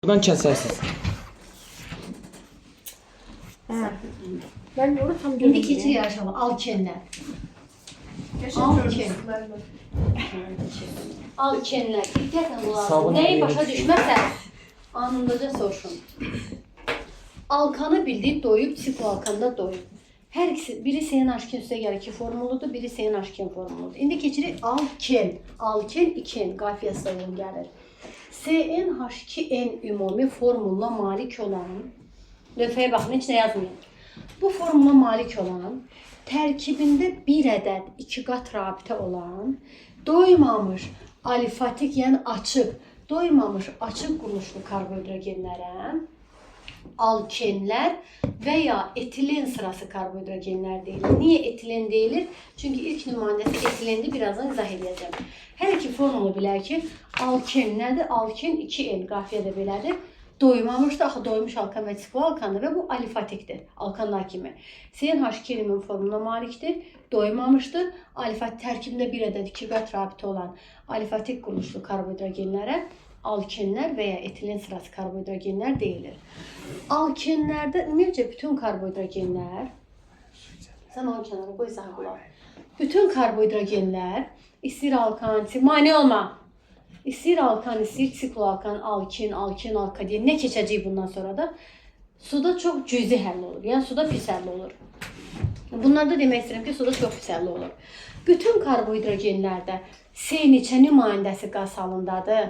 Buradan kəsərsiz. Ben onu tam İndi görmedim. keçirik aşağı. Alkenlər. Alkenlər. Diqqətlə qulaq Sabun asın. Nəyi verin. başa düşməsə anındaca soruşun. Alkanı bildik doyub, sikloalkanda doyub. Hər ikisi, biri CNH2 üstə gəlir 2 formuludur, biri CNH2 formuludur. İndi keçirik alken. Alken 2N qafiyə sayılım gəlir. CNH2N ümumi formula malik olan, lövhəyə baxın, heç nə yazmayın. Bu formula malik olan, tərkibində bir ədəd 2 qat rabitə olan, doymamış alifatik, yəni açıq, doymamış açıq quruluşlu karbohidrogenlərə alkenlər və ya etilen sırası karbohidrogenlər deyilir. Niyə etilen deyilir? Çünki ilk nümunəsi etilendir, birazdan izah edəcəm. Hər iki formulu bilək ki, alken nədir? Alken 2N, qafiyə də belədir. Doymamışdır, axı doymuş alkan və sikloalkandır və bu alifatikdir, alkanlar kimi. CNH2-nin formuluna malikdir, doymamışdır. Alifat tərkibində bir ədəd 2 qat rabitə olan alifatik quruluşlu karbohidrogenlərə alkenlər və ya etilen sırası karbohidrogenlər deyilir. Alkenlərdə ümumiyyətcə bütün karbohidrogenlər, sən onu kənara qoy, izah qulaq. Bütün karbohidrogenlər, istir alkan, mane olma. İstir alkan, istir sikloalkan, alkin, alka deyə nə keçəcək bundan sonra da suda çox cüzi həll olur. Yəni suda pis həll olur. Bunlarda demək istəyirəm ki, suda çox pis həll olur. Bütün karbohidrogenlərdə C neçə nümayəndəsi qaz halındadır?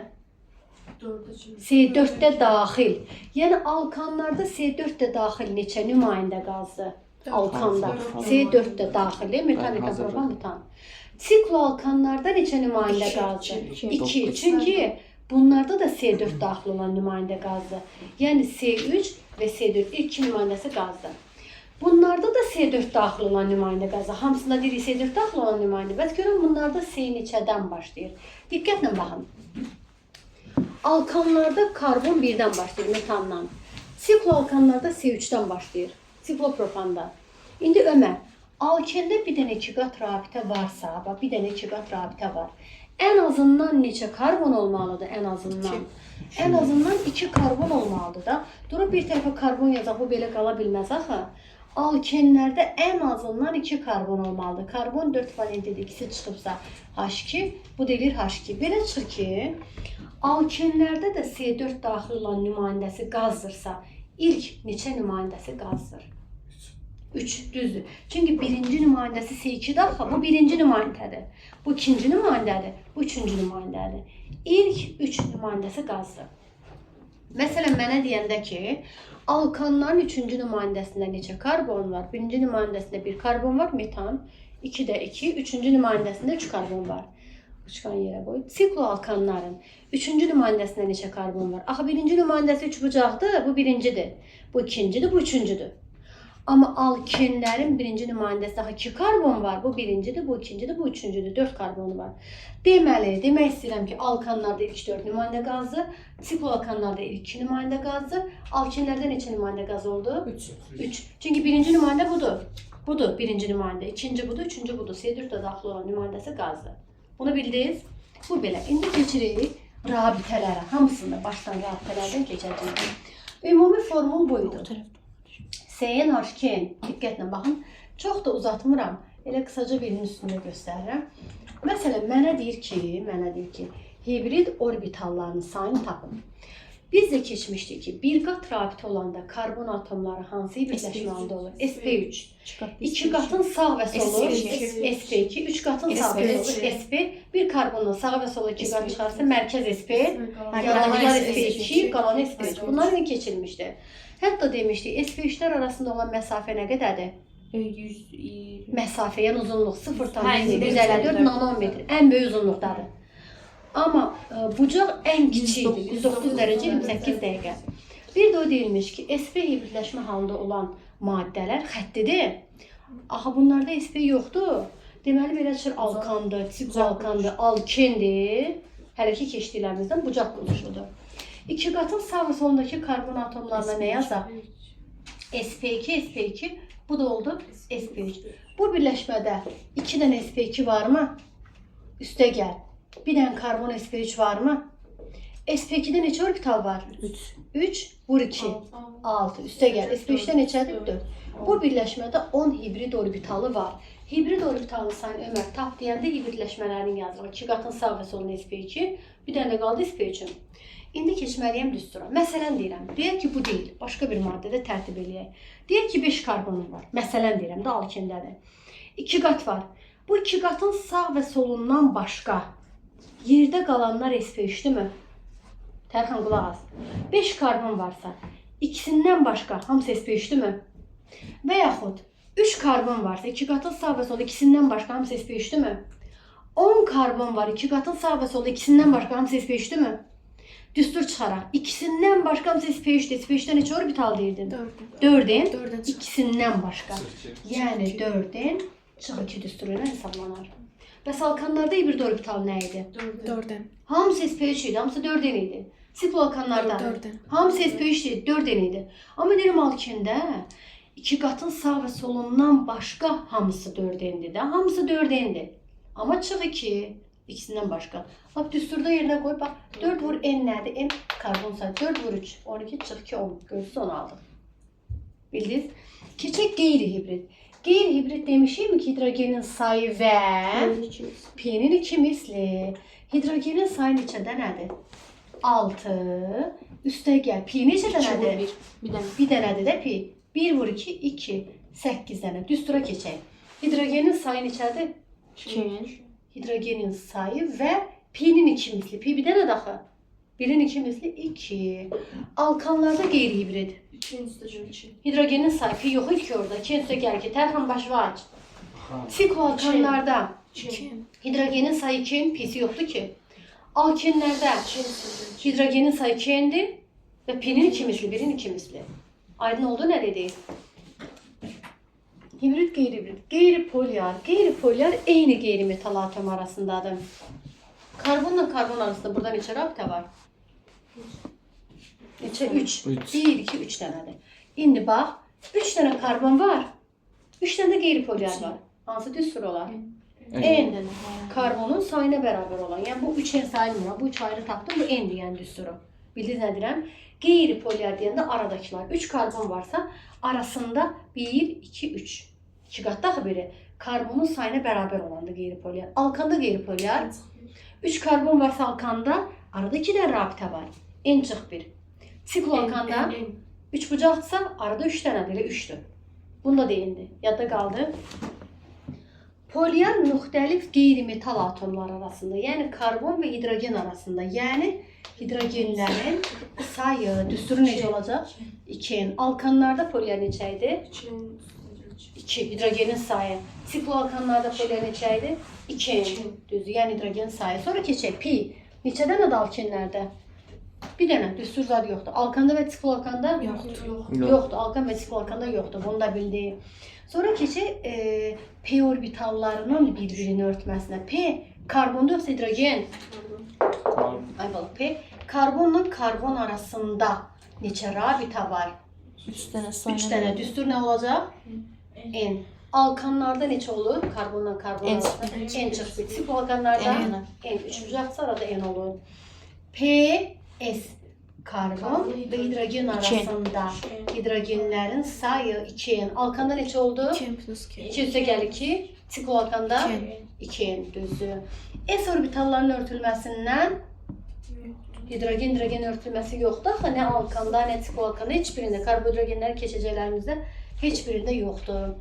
C4-də daxil. Yəni alkanlarda C4-də daxil neçə nümayəndə qazdır? Alkanda. C4-də daxil, metan, propan, butan. Sikloalkanlarda neçə nümayəndə qazdır? 2. Çünki bunlarda da C4 daxil olan nümayəndə qazdır. Yəni C3 və C4 ilk 2 nümayəndəsi qazdır. Bunlarda da C4 daxil olan nümayəndə qazdır. Hamısında deyirik C4 daxil olan nümayəndə. Bəs görün bunlarda C neçədən başlayır? Diqqətlə baxın. Alkanlarda karbon 1-dən başlayır, metandan. Sikloalkanlarda C3-dən başlayır, siklopropanda. İndi Ömər, alkende bir dənə 2 qat rabitə varsa, bax bir dənə 2 qat rabitə var. Ən azından neçə karbon olmalıdır? Ən azından. Ən azından 2 karbon olmalıdır da. Durub bir tərəfə karbon yazaq, bu belə qala bilməz axı. Alkenlərdə ən azından 2 karbon olmalıdır. Karbon 4 valentlidir, ikisi çıxıbsa H2, bu deyilir H2. Belə çıxır ki, alkenlərdə də C4 daxil olan nümayəndəsi qazdırsa, ilk neçə nümayəndəsi qazdır? 3, düzdür. Çünki birinci nümayəndəsi C2-dir axı, bu birinci nümayəndədir. Bu ikinci nümayəndədir, bu üçüncü nümayəndədir. İlk 3 nümayəndəsi qazdır. Məsələn, mənə deyəndə ki, alkanların 3-cü nümayəndəsində neçə karbon var? Birinci nümayəndəsində 1 karbon var, metan. 2-də 2, 3-cü nümayəndəsində 3 karbon var. Uçqan yerə qoy. Sikloalkanların 3-cü nümayəndəsində neçə karbon var? Axı birinci nümayəndəsi 3 bucaqdır, bu birincidir. Bu ikincidir, bu üçüncüdür. Amma alkenlərin birinci nümayəndəsində 2 karbon var. Bu birincidir, bu ikincidir, bu üçüncüdür. 4 karbonu var. Deməli, demək istəyirəm ki, alkanlarda ilk 4 nümayəndə qazdır, sikloalkanlarda ilk 2 nümayəndə qazdır. Alkenlərdə neçə nümayəndə qaz oldu? 3. Çünki birinci nümayəndə budur. Budur birinci nümayəndə. İkinci budur, üçüncü budur. C4-də daxil olan nümayəndəsi qazdır. Bunu bildiniz? Bu belə. İndi keçirik rabitələrə. Hamısında başdan rabitələrdən keçəcəyik. Ümumi formul buydu. CNH2N, diqqətlə baxın. Çox da uzatmıram. Elə qısaca birinin üstündə göstərirəm. Məsələn, mənə deyir ki, hibrid orbitalların sayını tapın. Biz də keçmişdik ki, bir qat rabitə olanda karbon atomları hansı birləşmə halında olur? sp3. 2 qatın sağ və solu sp2, 3 qatın sağ və solu sp. Bir karbonla sağ və sola 2 qat çıxarsa mərkəz sp, yanlar sp2, qalan sp3. Bunlar nə keçilmişdi? Hətta demişdik, sp3-lər arasında olan məsafə nə qədərdir? 100. Məsafə, yəni uzunluq 0,154 nanometr, ən böyük uzunluqdadır. Amma bucaq ən kiçikdir, 109 dərəcə 28 dəqiqə. Bir də o deyilmiş ki, sp hibridləşmə halında olan maddələr xəttidir. Axı bunlarda sp yoxdur. Deməli, belə çıxır alkandır, sikloalkandır, alkendir. Hələ ki, keçdiklərimizdən bucaq quruluşudur. 2 qatın sağ və solundakı karbon atomlarına nə yazaq? sp2, sp2, bu da oldu sp3. Bu birləşmədə 2 dənə sp2 varmı? Üstə gəl. Bir dənə karbon sp3 varmı? SP2'də neçə orbital var? 3. 3 vur 2. 6. Üstə gəl. SP3'də neçədir? 4. Bu birləşmədə 10 hibrid orbitalı var. Hibrid orbitalın sayını Ömər tap deyəndə hibridləşmələrini yazırıq. 2 qatın sağ və solun SP2, bir dənə də qaldı SP3'ün. İndi keçməliyəm düstura. Məsələn deyirəm, deyək ki bu deyil, başqa bir maddədə tərtib eləyək. Deyək ki 5 karbonum var. Məsələn deyirəm də alkindədir. 2 qat var. Bu 2 qatın sağ və solundan başqa yerdə qalanlar SP3'dürmü? Tərxan qulaq as. 5 karbon varsa, ikisindən başqa hamısı SP3'dürmü? Və yaxud 3 karbon varsa, 2 qatın sağ və solu ikisindən başqa hamısı SP3'dürmü? 10 karbon var, 2 qatın sağ və solu ikisindən başqa hamısı SP3'dürmü? Düstur çıxaraq, ikisindən başqa hamısı SP3'dür. SP3'də neçə orbital deyirdin? 4'ün. 4'ün ikisindən başqa. Yəni 4'ün çıx 2 düsturu ilə hesablanar. Bəs alkanlarda hibrid orbital nə idi? 4'ün. Hamısı SP3 idi, hamısı 4'ün idi. Sikloalkanlarda 4'ün. hamısı SP3 idi, 4'ün idi. Amma deyirəm alkində 2 qatın sağ və solundan başqa hamısı 4'ündür də. Hamısı 4'ündür. Amma çıx 2, ikisindən başqa. Bax düsturda yerinə qoy, bax 4 vur n nədir? N karbon sayı 4 vur 3, 12 çıx 2, 10. Gördünüz onu aldıq. Bildiniz? Keçək qeyri-hibrid. Qeyri-hibrid demişik ki hidrogenin sayı və P'nin 2 misli. Hidrogenin sayı neçədə nədir? 6. Üstə gəl. P neçədə nədir? Bir dənədir də P. 1 vur 2, 2. 8 dənə. Düstura keçək. Hidrogenin sayı neçədir? 2. Hidrogenin sayı və P'nin 2 misli. P bir dənə daxı. 1'in 2 misli 2. Alkanlarda qeyri-hibrid. 2. Hidrogenin sayı P yox ki orada. 2 üstə gəl ki. Tərxan başı aç. Sikloalkanlarda 2. hidrogenin sayı 2'in P'si yoxdur ki. Alkenlərdə hidrogenin sayı 2'indir və P'nin 2 misli, 1'in 2 misli. Aydın oldu nə dedik? Hibrid, qeyri-hibrid. Qeyri-polyar. Qeyri-polyar eyni qeyri-metal atom arasındadır. Karbonla karbon arasında burada neçə rabitə var? Neçə? 3. 1, 2, 3 dənədir. İndi bax, 3 dənə karbon var. 3 dənə də qeyri-polyar var. Hansı düstur olar? N karbonun sayına bərabər olan. Yəni bu 3 n sayılmır. Bu 3 ayrı tapdım. Bu n deyən düsturu. Bildiniz nə deyirəm? Qeyri-polyar deyəndə aradakılar. 3 karbon varsa arasında 1, 2, 3. 2 qat daha biri. Karbonun sayına bərabər olandır qeyri-polyar. Alkanda qeyri-polyar. 3 karbon varsa alkanda arada 2 dənə rabitə var. N çıx 1. Sikloalkanda 3 bucaqdırsa arada 3 dənədir. Elə 3'dür. Bunda deyildi. Yadda qaldı. Polyar müxtəlif qeyri-metal atomlar arasında, yəni karbon və hidrogen arasında, yəni hidrogenlərin sayı, düsturu necə olacaq? 2n. Alkanlarda polyar neçə idi? 2. Hidrogenin sayı. Sikloalkanlarda polyar neçə idi? 2n. Düzdür, yəni hidrogen sayı. Sonra keçək. Pi. Neçə dənə də alkenlərdə? Bir dənə. Düstur zad yoxdur. Alkanda və sikloalkanda? Yoxdur. Alkan və sikloalkanda yoxdur. Bunu da bildik. Sonra keçək P orbitallarının bir-birini örtməsinə. P karbonda yoxsa hidrogen? Ay balıq. P karbonla karbon arasında neçə rabitə var? 3 dənə 3 dənə. Düstur nə olacaq? N. Alkanlarda neçə olur? Karbonla karbon arasında? N çıx 1. Sikloalkanlarda N. 3 bucaqsa arada N olur. P, S. Karbon və hidrogen arasında hidrogenlərin sayı 2n. Alkanda neçə oldu? 2 üstə gəl 2. Sikloalkanda 2n. Düzdür. S orbitallarının örtülməsindən hidrogen örtülməsi yoxdur. Axı nə alkanda, nə sikloalkanda heç birində karbohidrogenləri keçəcəklərimizdə heç birində yoxdur.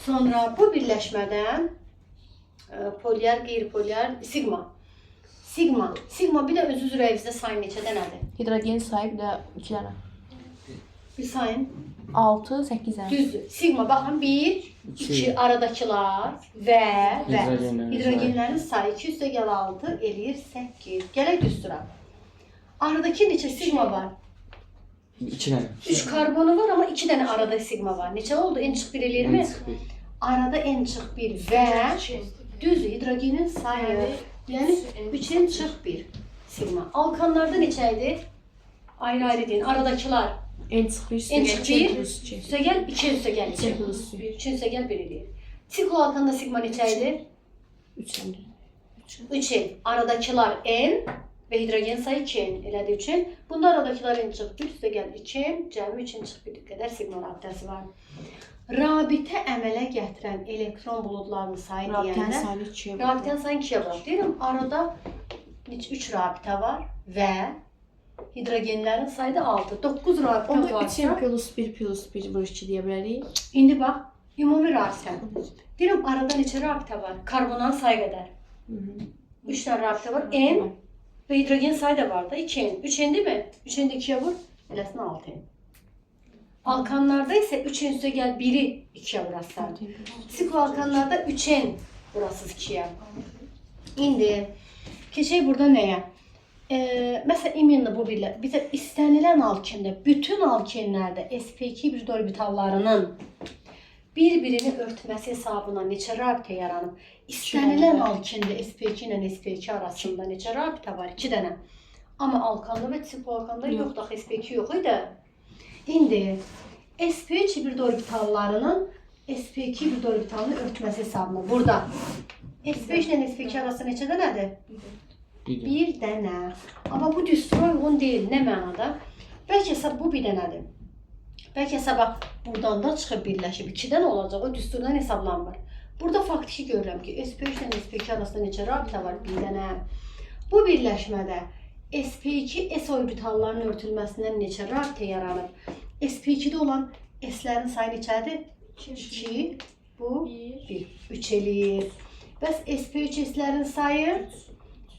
Sonra bu birləşmədən polyar, qeyri-polyar, sigma. Sigma bir də öz üzrə evizdə sayı neçə dənədir? Hidrogen sayı bir də 2 dənə. Bir sayın. 6, 8 dənə. Düzdür. Sigma baxın 1, 2 aradakılar və hidrogenlərin sayı 2 üstə gəl 6 eləyir 8. Gələk düstura. Aradakı neçə sigma var? 2 dənə. 3 karbonu var amma 2 dənə arada sigma var. Neçə oldu? N çıx 1 eləyir mi? Arada N çıx 1 və düzdür hidrogenin sayı. Yəni 3n çıx 1 sigma. Alkanlarda neçə idi? Ayrı-ayrı deyin. Aradakılar. N çıx 1 üstə gəl 2 üstə gəl 2. 3 üstə gəl 1 eləyir. Sikloalkanda sigma neçə idi? 3n. 3n. Aradakılar n və hidrogen sayı 2n elədiyi üçün bunda aradakıların çıx 1 üstə gəl 2n, cəmi 3n çıx 1 qədər siqma rabitəsi var. Rabitə əmələ gətirən elektron buludlarının sayı Rabitənin deyəndə sayını 2-yə bölürəm. rabitənin sayı 2-yə bölürəm. Deyirəm arada 3 rabitə var və hidrogenlərin sayı da 6. 9 rabitə Onda varsa 3n plus 1 plus 1 bölü 2 deyə bilərik. indi bax ümumi rabitə. Deyirəm arada neçə rabitə var? Karbonların sayı qədər. 3 dənə rabitə var. N və hidrogen sayı da var da 2n. 3n değil mi? 3n də 2-yə vur, eləsin 6n. Alkanlarda isə 3n üstə gəl 1-i 2-yə vurasın. Sikloalkanlarda 3n vurasız 2-yə. İndi keçək burada nəyə? Məsələn, iminlə bu bizə istənilən alkində, bütün alkenlərdə sp2 hibridorbitallarının bir-birini örtməsi hesabına neçə rabitə yaranıb? İstənilən alkində sp2 ilə sp2 arasında neçə rabitə var? 2 dənə. Amma alkanda və sikloalkanda yox da sp2 yox idi. İndi sp3 hibridorbitallarının sp2 hibridorbitalını örtməsi hesabına burada sp3 ilə sp2 arasında neçə dənədir? Bir dənə. Amma bu düstura uyğun deyil. Nə mənada? Bəlkə isə bu bir dənədir. Bəlkə isə bax, buradan da çıxıb birləşib. 2 dənə olacaq. O düsturdan hesablanmır. Burada faktiki görürəm ki, sp3 ilə sp2 arasında neçə rabitə var? Bir dənə. Bu birləşmədə sp2 s orbitallarının örtülməsindən neçə rabitə yaranıb? sp2-də olan s-lərin sayı neçədir? 2, bu 1. 3 eləyir. Bəs sp3 s-lərin sayı?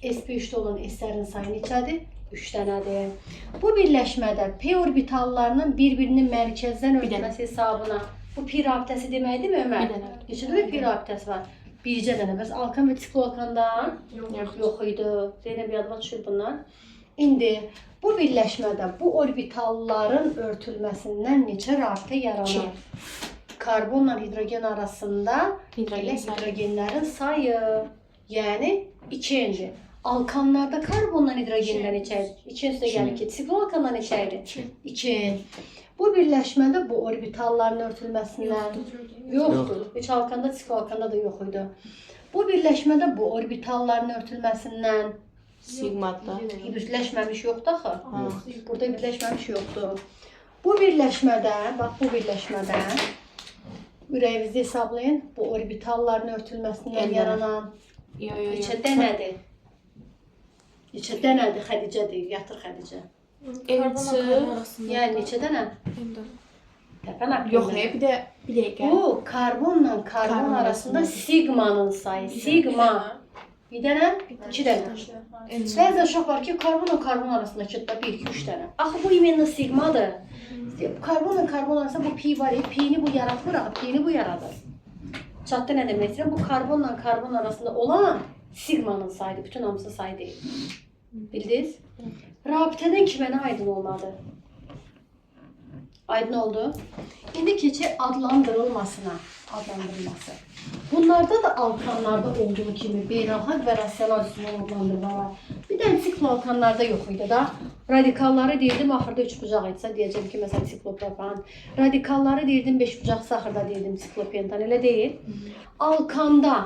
sp3-də olan s-lərin sayı neçədir? 3 dənədir. Bu birləşmədə p orbitallarının bir-birinin mərkəzdən örtməsi hesabına bu pi rabitəsi deməkdir mi Ömər? Bir dənə. Neçədə pi rabitəsi var? Bircə dənə. Bəs alkan və sikloalkanda yox idi. Zeynəb yadıma düşür bunlar. İndi bu birləşmədə bu orbitalların örtülməsindən neçə rabitə yaranır? Karbonla hidrogen arasında hidrogenlərin sayı, yəni 2-dir. Alkanlarda karbonla hidrogenlər neçədir? 2 üstə gəlir ki, sikloalkanlar neçədir? 2. Bu birləşmədə bu orbitalların örtülməsindən yoxdur. Heç alkanda, sikloalkanda da yox idi. Bu birləşmədə bu orbitalların örtülməsindən Sigmada. birləşməmiş yoxdur axı. Burada birləşməmiş yoxdur. Bu birləşmədə, bax bu birləşmədə ürəyinizi hesablayın. Bu orbitalların örtülməsindən yaranan neçə dənədir? Neçə dənədir Xədicə deyir, yatır Xədicə. Yəni neçə dənə? Təpən haqqında. Yox, bir dəqiqə. Bu karbonla karbon arasında sigmanın sayı. Sigma. Bir dənə, 2 dənə. Bəzən uşaq var ki, karbonla karbon arasındakı 1, 2, 3 dənə. Axı bu imenlə sigmadır. Karbonla karbon arasında bu pi var, pi'ni bu yaratmır, pi'ni bu yaradır. Çatdı nə demək istəyirəm? Bu karbonla karbon arasında olan sigmanın sayıdır, bütün hamısı sayı deyil. Bildiniz? Rabitədən kimə nə aydın olmadı? Aydın oldu. İndi keçək adlandırılmasına. Adlandırılması. Bunlarda da alkanlarda olduğu kimi beynəlxalq və rasional üsulun adlandırma var. Bir də sikloalkanlarda yox idi da. Radikalları deyirdim, axırda 3 bucaq etsə deyəcəm ki, məsələn siklopropan. Radikalları deyirdim, 5 bucaq, axırda deyirdim siklopentan. Elə deyil. Alkanda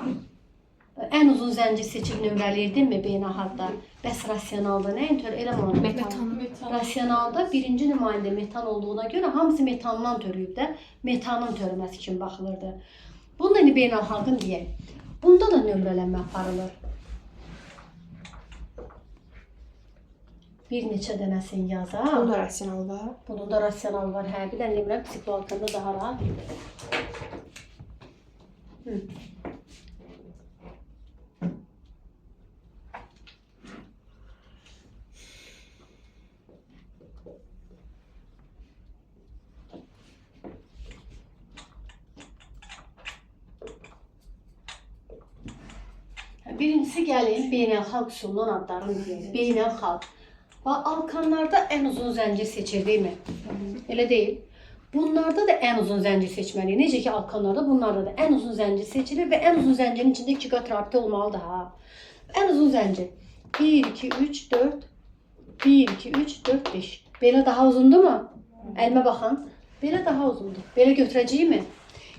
ən uzun zəncir seçib nömrəliyirdinmi beynəlxalqda? Bəs rasionalda nəyin tör? Elə mi? Metan. Rasionalda birinci nümayəndə metan olduğuna görə hamısı metandan törüyüb də metanın törməsi kimi baxılırdı. Bunu da beynəlxalqın deyək. Bunda da nömrələnmə aparılır. Bir neçə dənəsini yazaq. Bunun da rasional var. Bunun da rasional var. Hə, bir dənə demirəm, sikloalkanda daha rahat. Birincisi gəlin beynəlxalq üsulunun adlarını deyək. Beynəlxalq. Alkanlarda ən uzun zəncir seçirdikmi? Elə deyil. Bunlarda da ən uzun zəncir seçməliyik. Necə ki alkanlarda bunlarda da ən uzun zəncir seçilir və ən uzun zəncirin içində 2 qat rabitə olmalıdır ha. Ən uzun zəncir 1, 2, 3, 4 1, 2, 3, 4, 5. Belə daha uzundur mu? Əlimə baxın. Belə daha uzundur. Belə götürəcəyimi?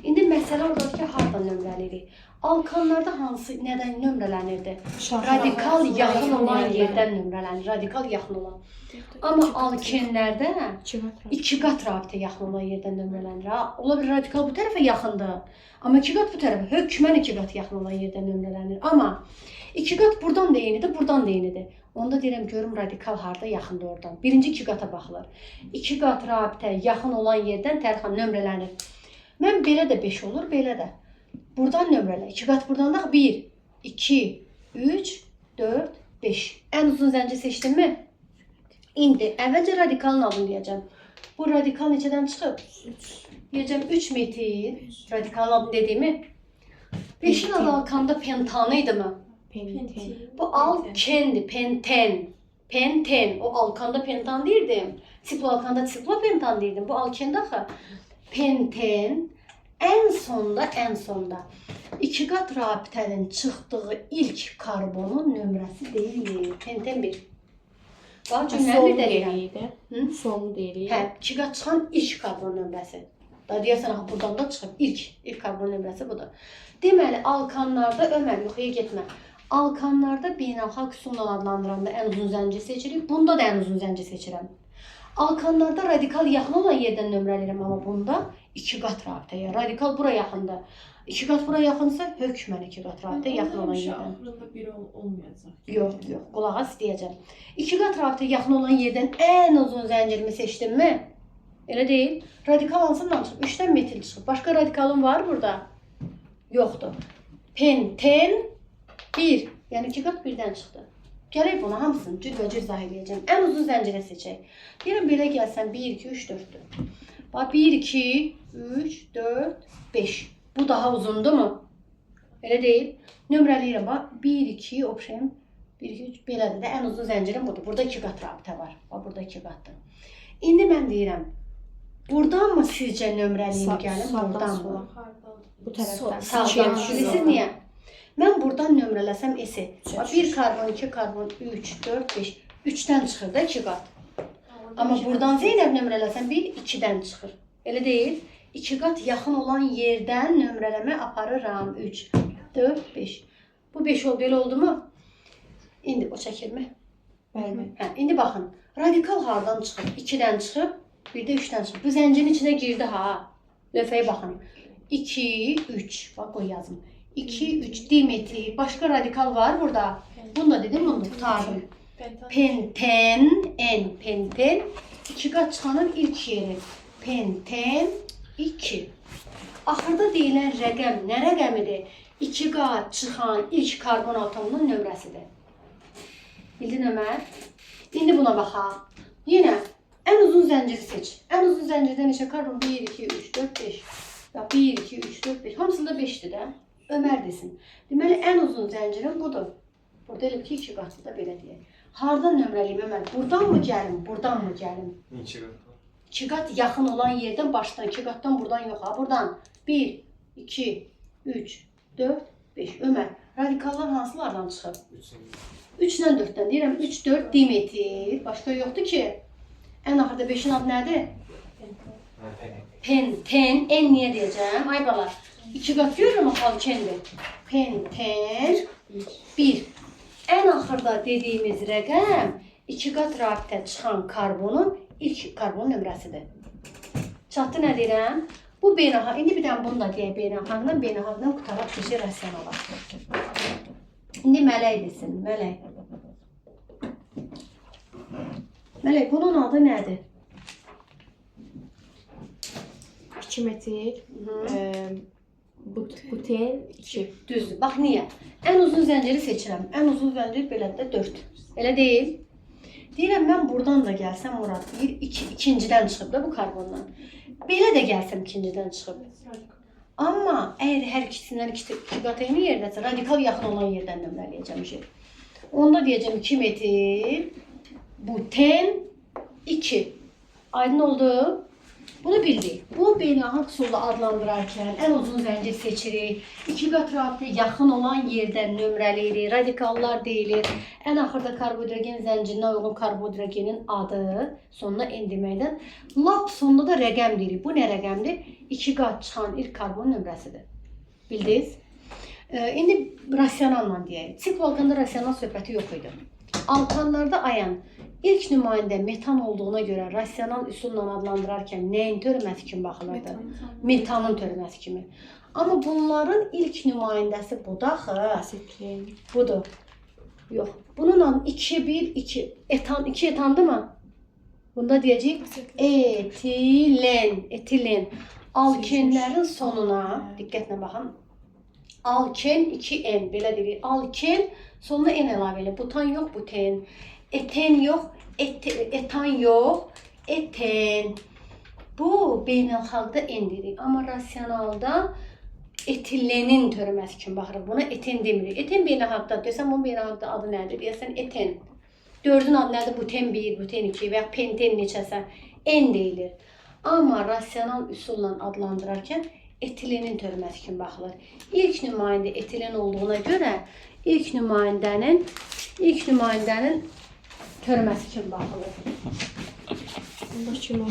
İndi məsələ oradadır ki, hardan nömrələnirik? Alkanlarda hansı nədən nömrələnirdi? Radikal yaxın olan yerdən nömrələnir. Radikal yaxın olan. Amma alkenlərdə iki qat rabitə yaxın olan yerdən nömrələnir. Ola bir radikal bu tərəfə yaxındır. Amma iki qat bu tərəfə, hökmən iki qat yaxın olan yerdən nömrələnir. Amma iki qat buradan da eynidir, buradan da eynidir. Onda deyirəm, görüm radikal harda yaxındır oradan. Birinci iki qata baxılır. İki qat rabitə yaxın olan yerdən tərxan nömrələnir. Mən belə də 5 olur, belə də. Buradan nömrələ. 2 qat buradan da 1, 2, 3, 4, 5. Ən uzun zənci seçdinmi? İndi əvvəlcə radikalın adını deyəcəm. Bu radikal neçədən çıxıb? 3. Deyəcəm 3 metr. Radikalın adını dediyimi? 5'in adı alkanda pentanıydı mı? Penten. Bu alkendi, penten. Penten. O alkanda pentan deyirdim. Siplo alkanda siplo pentan deyirdim. Bu alkenda axı. Penten en sonda iki qat rabitənin çıxdığı ilk karbonun nömrəsi deyilir. Penten 1. Bax cümlə bir də deyirəm. Sonu deyirik. Hə, iki qat çıxan ilk karbon nömrəsi. Da deyəsən axı buradan da çıxıb ilk karbon nömrəsi budur. Deməli alkanlarda Ömər yuxuya getmə. Alkanlarda beynəlxalq üsulla adlandıranda ən uzun zənci seçirik. Bunda da ən uzun zənci seçirəm. Alkanlarda radikal yaxın olan yerdən nömrələyirəm, amma bunda 2 qat rabitəyə. Radikal bura yaxındır. 2 qat bura yaxınsa hökmən 2 qat rabitə yaxın olan yerdən. Axırında biri olmayacaq. Yox, qulaq as deyəcəm. 2 qat rabitə yaxın olan yerdən ən uzun zəncirimi seçdimmi? Elə deyil. Radikal hansından çıxıb? 3-dən metil çıxıb. Başqa radikalım var burada? Yoxdur. Penten 1. Yəni 2 qat birdən çıxdı. Gələk buna hamısını cürbəcür izah edəcəm. Ən uzun zəncirə seçək. Deyirəm belə gəlsən 1, 2, 3, 4-dür. Bax 1, 2, 3, 4, 5. Bu daha uzundur mu? Elə deyil. Nömrələyirəm. Bax 1, 2, option 1, 2, 3 belədir də ən uzun zəncirim budur. Burada 2 qat rabitə var. Bax burada 2 qatdır. İndi mən deyirəm. Buradan mı sizcə nömrəliyim gəlim? Buradan mı? Bu tərəfdən. Sağdan. Bilirsiniz niyə? Mən buradan nömrələsəm S. 1 karbon, 2 karbon, 3, 4, 5. 3-dən çıxır da 2 qat. Amma buradan Zeynəb nömrələsəm 1, 2-dən çıxır. Elə deyil. 2 qat yaxın olan yerdən nömrələmə aparıram. 3, 4, 5. Bu 5 oldu, elə oldu mu? İndi o çəkilmə. Bəli. Hə, indi baxın. Radikal hardan çıxıb? 2-dən çıxıb, bir də 3-dən çıxıb. Bu zəncirin içinə girdi ha. Lövhəyə baxın. 2, 3. Bax qoy yazım. 2, 3 dimetri. Başqa radikal var burada. Bunu da dedim, bunu da tutardım. Penten, penten. 2 qat çıxanın ilk yeri. Penten 2. Axırda deyilən rəqəm nə rəqəmidir? 2 qat çıxan ilk karbon atomunun nömrəsidir. Bildin Ömər? İndi buna baxaq. Yenə ən uzun zənciri seç. Ən uzun zəncirdə neçə karbon? 1, 2, 3, 4, 5. 1, 2, 3, 4, 5. Hamısında 5'dir də. Ömər desin. Deməli, ən uzun zəncirim budur. Burada elə ki, 2 qatlı da belə deyək. Hardan nömrəliyim Ömər? Buradan mı gəlim, buradan mı gəlim? 2 qat. 2 qat yaxın olan yerdən başdan, 2 qatdan buradan yox ha. Buradan 1, 2, 3, 4, 5. Ömər, radikallar hansılardan çıxıb? 3-dən 4-dən deyirəm. 3, 4 dimetil. Başqa yoxdur ki. Ən axırda 5-in adı nədir? Penten. En niyə deyəcəm? Ay bala. 2 qat görürəm alkendir. Penten 1. Ən axırda dediyimiz rəqəm 2 qat rabitə çıxan karbonun ilk karbon nömrəsidir. Çatdı nə deyirəm? Bu beynəlxalq. İndi bir dənə bunu da deyək beynəlxalqdan qutaraq keçir rasionala. İndi mələk desin, mələk. Mələk, bunun adı nədir? 2 metil. Buten 2. Düzdür. Bax niyə? Ən uzun zənciri seçirəm. Ən uzun zəncir belədir də 4. Elə deyil. Deyirəm mən buradan da gəlsəm Murad, 1, 2, ikincidən çıxıb da bu karbondan. Belə də gəlsəm ikincidən çıxıb. Amma əgər hər ikisindən 2 qat eyni yerdəsə, radikal yaxın olan yerdən nömrələyəcəm şey. Onda deyəcəm 2 metil, buten 2. Aydın oldu? Bunu bildik. Bu beynəlxalq üsulla adlandırarkən ən uzun zəncir seçirik. İki qat rabitə yaxın olan yerdən nömrələyirik. Radikallar deyilir. Ən axırda karbohidrogen zəncirinə uyğun karbohidrogenin adı, sonuna en deməkdən. Lap sonunda da rəqəm deyirik. Bu nə rəqəmdir? 2 qat çıxan ilk karbon nömrəsidir. Bildiniz? İndi rasionalla deyək. Sikloalkanda rasional söhbəti yox idi. Alkanlarda ayan ilk nümayəndə metan olduğuna görə rasional üsulla adlandırarkən nəyin törəməsi kimi baxılırdı? Metanın törəməsi kimi. Amma bunların ilk nümayəndəsi budur axı. Asitli. Budur. Yox. Bununla 2-1-2 etan 2 etandı mı? Bunda deyəcəyik etilen, etilen. Alkenlərin sonuna diqqətlə baxın. Alken 2N belə deyirik. Alken sonuna N əlavə elə. Butan yox, buten. Eten yox, etan yox, eten. Bu beynəlxalqda N deyirik. Amma rasionalda etilenin törəməsi kimi baxırıq. Buna eten demirik. Eten beynəlxalqda desəm bunun beynəlxalqda adı nədir? Deyəsən eten. 4-ün adı nədir? Buten 1, buten 2 və ya penten neçəsə N deyilir. Amma rasional üsulla adlandırarkən etilenin törəməsi kimi baxılır. İlk nümayəndə etilen olduğuna görə ilk nümayəndənin törəməsi kimi baxılır. Bunda kimi.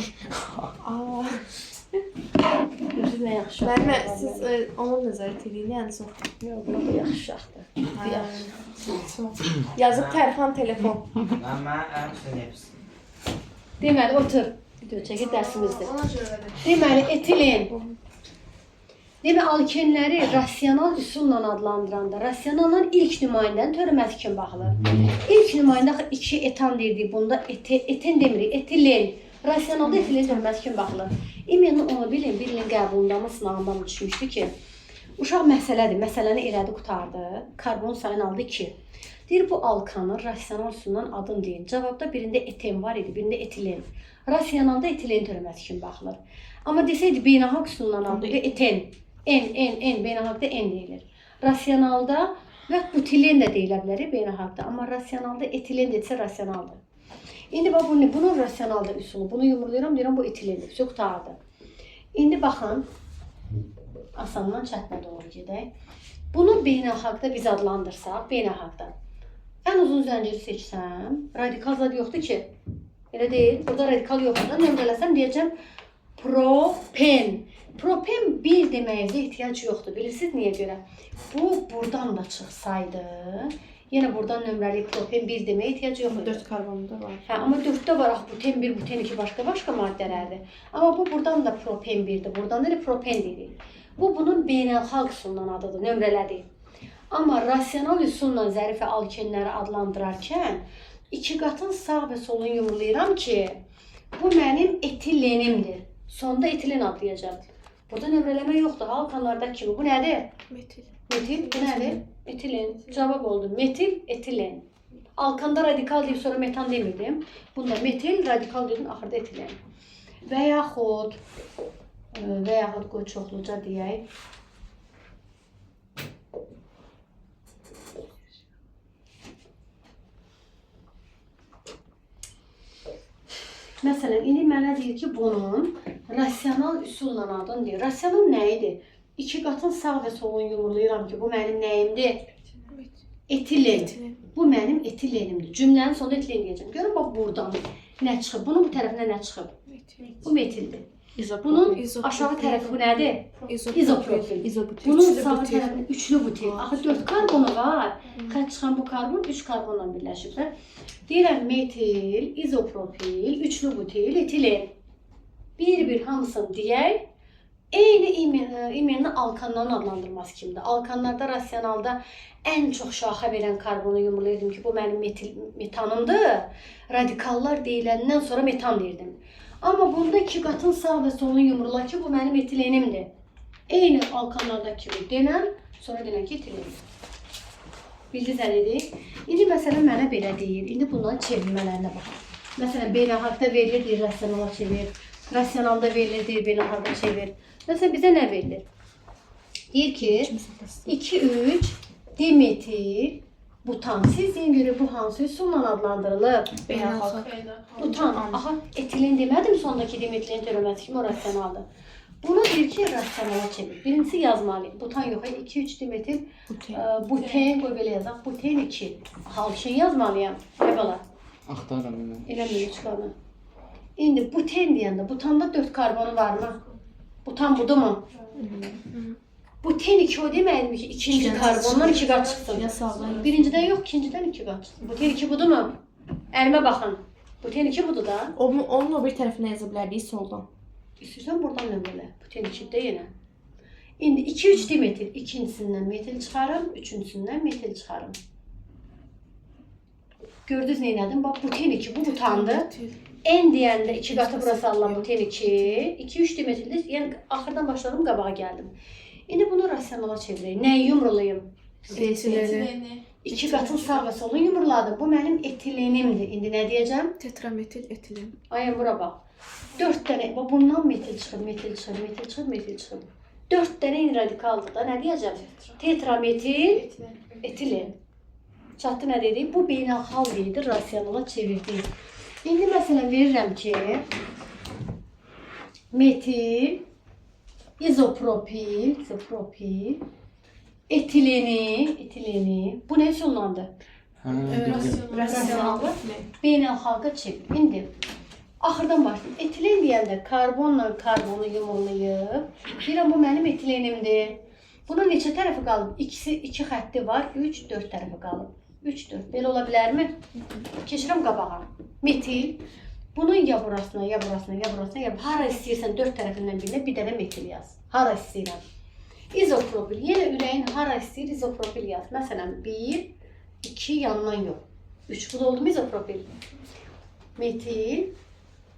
Gözü nə yaxşı. Mərimə, siz onu nəzarət ediyin, yəni çox. Yox, bu yaxşı uşaqdır. Yazıb tərifan telefon. Mən ən hepsi. Deməli, otur. Video çəkir dərsimizdir. Ona görə də. Deməli, etilen. Deməli, alkenləri rasional üsulla adlandıranda, rasionalla ilk nümayəndənin törəməsi kimi baxılır. İlk nümayəndə 2 etan deyirdik, bunda eten demirik, etilen. Rasionalda etilen törəməsi kimi baxılır. İminin onu bilin, bir ilin qəbulunda mı, sınavında mı düşmüşdü ki, uşaq məsələdir, məsələni elədi, qutardı, karbon sayını aldı 2. Deyir, bu alkanın rasional üsulundan adını deyin. Cavabda birində eten var idi, birində etilen. Rasionalda etilen törəməsi kimi baxılır. Amma desəydi, beynəlxalq üsulundan aldı, eten. N, beynəlxalqda N deyilir. Rasionalda və butilen də deyilə bilər beynəlxalqda, amma rasionalda etilen desə rasionaldır. İndi bax, bunun rasionalda üsulu, bunu yumurlayıram, deyirəm, bu etilendir, üsü qutardı. İndi baxın, asandan çətinə doğru gedək. Bunu beynəlxalqda biz adlandırsaq, beynəlxalqda ən uzun zənciri seçsəm, radikal zad yoxdur ki, elə deyil, burada radikal yoxdur, nömrələsəm deyəcəm propen. Propen 1 deməyizə ehtiyac yoxdur. Bilirsiniz niyə görə? Bu, buradan da çıxsaydı, yenə buradan nömrəli propen 1 deməyə ehtiyac yoxdur. 4 karbonu da var. Hə, amma 4-də var, buten 1, buten 2 başqa maddələrdir. Amma bu, buradan da propen 1-dir. Buradan da propen deyirik. Bu, bunun beynəlxalq üsulundan adıdır, nömrələdir. Amma rasional üsulla zərif və alkenləri adlandırarkən 2 qatın sağ və solunu yumurlayıram ki, bu mənim etilenimdir. Sonda etilen adlayacaq. Burada nömrələmə yoxdur. Alkanlarda kimi. Bu nədir? Metil. Metil. Bu nədir? Etilen. Cavab oldu. Metil, etilen. Alkanda radikal deyib sonra metan demirdim. Bunda metil, radikal dedim, axırda etilen. Və yaxud qoy çoxluca deyək. Məsələn, indi mənə deyir ki, bunun rasional üsulla adını deyir. Rasional nə idi? 2 qatın sağ və solunu yumurlayıram ki, bu mənim nəyimdir? Etilen. Bu mənim etilenimdir. Cümlənin sonunda etilen deyəcəm. Görün, bax, buradan nə çıxıb? Bunun bu tərəfinə nə çıxıb? Bu metildir. Bunun aşağı tərəfi bu nədir? İzoprofil. Bunun sağ tərəfində üçlü butil. Axı 4 karbonu var. Xətt çıxan bu karbon 3 karbonla birləşib. Deyirəm metil, izopropil, üçlü butil, etilen. Bir hamısını deyək. Eyni imenin alkanların adlandırması kimidir. Alkanlarda, rasionalda ən çox şaxa verən karbonu yumurlayırdım ki, bu mənim metanımdır. Radikallar deyiləndən sonra metan deyirdim. Amma bunda 2 qatın sağ və solunu yumurlar ki, bu mənim etilenimdir. Eyni alkanlarda kimi denən, sonra denən ki, etilenimdir. Bildiniz nədir? İndi məsələn mənə belə deyir. İndi bunların çevrilmələrinə baxın. Məsələn, beynəlxalqda verilir, deyir, rasionala çevir. Rasionalda verilir, deyir, beynəlxalqda çevir. Məsələn, bizə nə verilir? Deyir ki, 2-3 dimetil Butan. Sizin göre bu hansı üsulla adlandırılır? Beynəlxalq. Butan. Aha, etilen demədim sondakı dimetilin törəməsi kimi o rasionaldır. Bunu bir ki rasionala çevir. Birincisi yazmalıyım. Butan yox, 2-3 dimetil. Buten, qoy belə yazaq. Buten 2. Halşin yazmalıyam. Əvvəla. Axtarıram mən. Eləmir çıxanı. İndi buten deyəndə butanda 4 karbonu varmı? Butan budur mu? Buten 2 o deməkdir ki, ikinci karbondan 2 qat çıxsın. Ya sağlayın. Birincidən yox, ikincidən 2 qat çıxsın. Buten 2 budur mu? Əlimə baxın. Buten 2 budur da. Onun o bir tərəfinə yaza bilərik soldan. İstəyirsən buradan nömrələ. Buten 2-də yenə. İndi 2-3 dimetil. İkincisindən metil çıxarım, üçüncüsündən metil çıxarım. Gördünüz neynədim? Bax, buten 2 bu butandı. En deyəndə 2 qatı bura sallam buten 2. 2-3 dimetildir. Yəni axırdan başladım, qabağa gəldim. İndi bunu rasionala çevireyim. Nəyi yumrulayım? Etileni. 2 qatın sağ və solunu yumruladım. Bu mənim etilenimdir. İndi nə deyəcəm? Tetrametil etilen. Ayın bura bax. 4 dənə, bax bundan metil çıxır, metil çıxır, metil çıxır, metil çıxır. 4 dənə radikaldır da, nə deyəcəm? Tetrametil etilen. Çatdı nə dedik? Bu beynəlxalq dildir, rasionala çevirdik. İndi məsələn verirəm ki, metil, izopropil, etileni, bu nə üsullandı? Rasional. Beynəlxalqa çevir. İndi axırdan başlayayım. Etilen deyəndə karbonla karbonu yumurlayıb. Deyirəm bu mənim etilenimdir. Bunun neçə tərəfi qalıb? İkisi 2 xətti var, 3, 4 tərəfi qalıb. 3, 4. Belə ola bilərmi? Keçirəm qabağa. Metil. Bunun ya burasına, ya burasına, ya burasına, ya hara istəyirsən 4 tərəfindən birinə bir dənə metil yaz. Hara istəyirəm. İzopropil. Yenə ürəyin hara istəyir izopropil yaz. Məsələn 1, 2 yandan yox. 3 bu da oldu mu izopropil? Metil,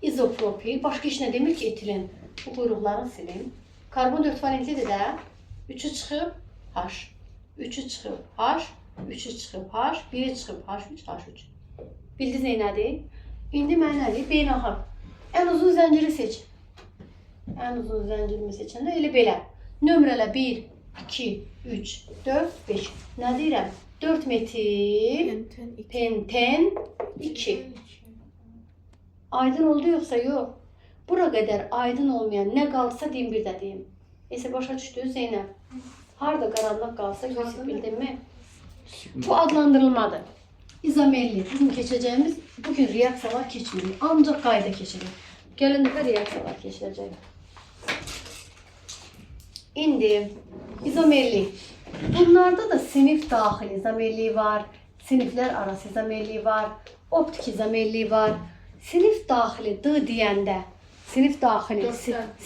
izopropil. Başqa iş nə demir ki etilen? Bu quyruqlarını silin. Karbon 4 valentlidir də. 3'ü çıxıb H. 3'ü çıxıb H. 3'ü çıxıb H. 1'i çıxıb H3, H3. Bildiniz nədir? İndi mən nədir? Beynəlxalq. Ən uzun zənciri seç. Ən uzun zəncirimi seçəndə elə belə. Nömrələ 1, 2, 3, 4, 5. Nə deyirəm? 4 metil, penten, 2. Aydın oldu yoxsa yox? Bura qədər aydın olmayan nə qalsa deyim bir də deyim. Neyse başa düşdünüz Zeynəb. Harada qaranlıq qalsa gözü bildin mi? Bu adlandırılmadır. İzomerli. Bizim keçəcəyimiz bugün reaksiyalar keçmirik. Ancaq qayda keçirir. Gəlin dəfə reaksiyalar keçirəcək. İndi izomerli. Bunlarda da sinif daxili izomerliği var. Siniflər arası izomerliği var. Optik izomerliği var. Sinif daxili D deyəndə sinif daxili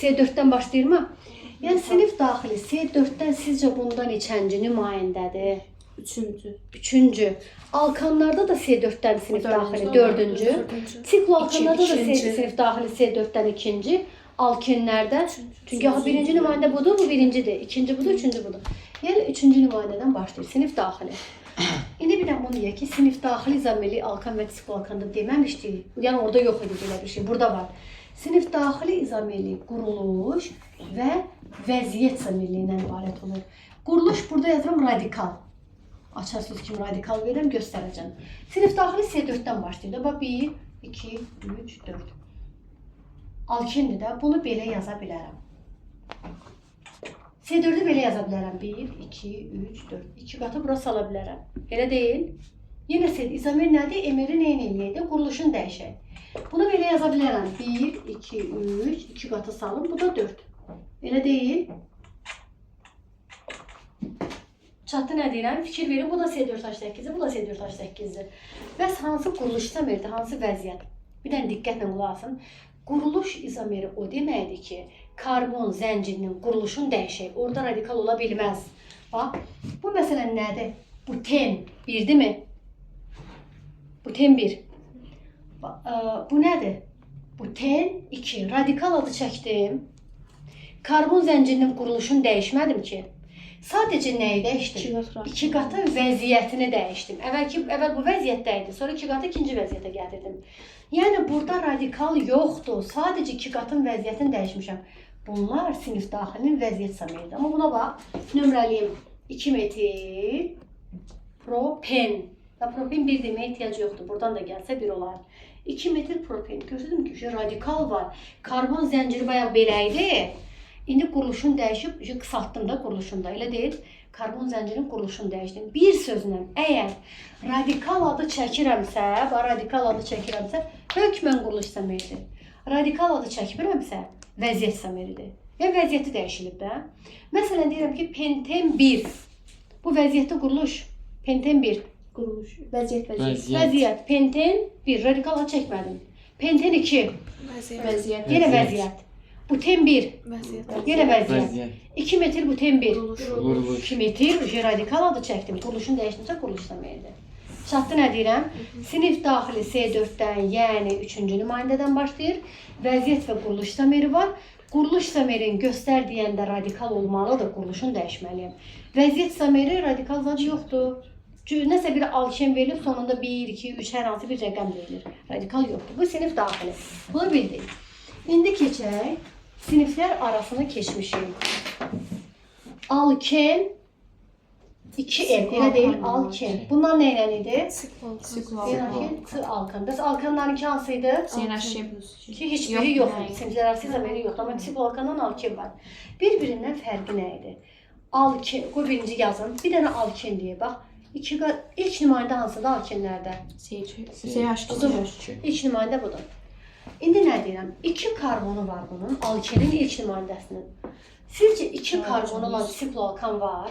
C4-dən başlayır mı? Yəni sinif daxili C4-dən sizcə bundan neçənci nümayəndədir? Üçüncü. Alkanlarda da C4'ten sinif daxili 4'üncü. Sikloalkanlarda da sinif daxili C4'ten 2'nci. Alkenlərdə. Çünki birinci nümayəndə budur, bu birincidir. İkinci budur, üçüncü budur. Yəni üçüncü nümayəndədən başlayır. Sinif daxili. İndi bir də bunu deyək ki, sinif daxili izomerli alkan və sikloalkanda deməmişdik. Yəni orada yox idi belə bir şey. Burada var. Sinif daxili izomerli quruluş və vəziyyət izomerliyindən ibarət olur. Quruluş burada yazıram radikal. Açar söz kimi radikal verirəm, göstərəcəm. Sinif daxili C4'dən başlayır. Bax 1, 2, 3, 4. Alkendir də. Bunu belə yaza bilərəm. C4'ü belə yaza bilərəm. 1, 2, 3, 4. 2 qatı bura sala bilərəm. Elə deyil. Yenə izomer nədir? Emeri neyin eləyəydi? Quruluşun dəyişək. Bunu belə yaza bilərəm. 1, 2, 3, 2 qatı salım. Bu da 4. Elə deyil. Çatdı nə deyirəm? Fikir verin. Bu da C4H8'dir, bu da C4H8'dir. Bəs hansı quruluş izomeridir, hansı vəziyyət? Bir dənə diqqətlə qulaq asın. Quruluş izomeri o deməkdir ki, karbon zəncirinin quruluşunu dəyişək. Orada radikal ola bilməz. Bax, bu məsələn nədir? Buten 1'dir mi? Buten 1. Bu nədir? Buten 2. Radikal adı çəkdim. Karbon zəncirinin quruluşunu dəyişmədim ki. Sadəcə nəyi dəyişdim? 2 qatı vəziyyətini dəyişdim. Əvvəl bu vəziyyətdə idi, sonra 2 qatı ikinci vəziyyətə gətirdim. Yəni burada radikal yoxdur. Sadəcə 2 qatın vəziyyətini dəyişmişəm. Bunlar sinif daxilinin vəziyyət izomeridir. Amma buna bax, nömrəliyim 2 metil propen. Da propen 1 deməyə ehtiyac yoxdur. Buradan da gəlsə 1 olar. 2 metil propen. Gördünüz ki, radikal var. Karbon zənciri bayaq belə idi. İndi quruluşun dəyişib, qısaltdım da quruluşunda, elə deyil. Karbon zəncirinin quruluşunu dəyişdim. Bir sözlə, əgər radikal adı çəkirəmsə, hökmən quruluş samiridir. Radikal adı çəkmirəmsə, vəziyyət samiridir. Yəni vəziyyəti dəyişilib də. Məsələn deyirəm ki, penten 1. Bu vəziyyətli quruluş. Penten 1. Quruluş. Vəziyyət. Vəziyyət. Penten 1. Radikal adı çəkmədim. Penten 2. Vəziyyət. Yenə vəziyyət. Buten 1. Vəziyyət. Yenə vəziyyət. 2 metil buten 1. Quruluş. 2 metil radikal adı çəkdim. Quruluşunu dəyişdimsə quruluş samiridir. Çatdı nə deyirəm? Sinif daxili C4-dən, yəni 3-cü nümayəndədən başlayır. Vəziyyət və quruluş samiri var. Quruluş samirin göstər deyəndə radikal olmalıdır, quruluşunu dəyişməliyəm. Vəziyyət samiri radikal zad yoxdur. Nəsə bir alken verilib, sonunda 1, 2, 3 hər hansı bir rəqəm verilir. Radikal yoxdur. Bu sinif daxili. Bunu bildik. İndi keçək. Siniflər arasını keçmişik. Alken 2N, elə deyil, alken. Bunlar nə ilə idi? Alken, alkan. Bəs alkanlarınki hansıydı? Ki, heç biri yoxdur. Siniflər arası izameri yoxdur. Amma alkandan alken var. Bir-birindən fərqi nə idi? Alken, qoy birinci yazın. Bir dənə alken deyə, bax. İlk nümayəndə hansıdır alkenlərdə? CH2. İlk nümayəndə budur. İndi nə deyirəm? 2 karbonu var bunun, alkenin ilk nümayəndəsinin. Sizcə 2 karbonu olan sikloalkan var?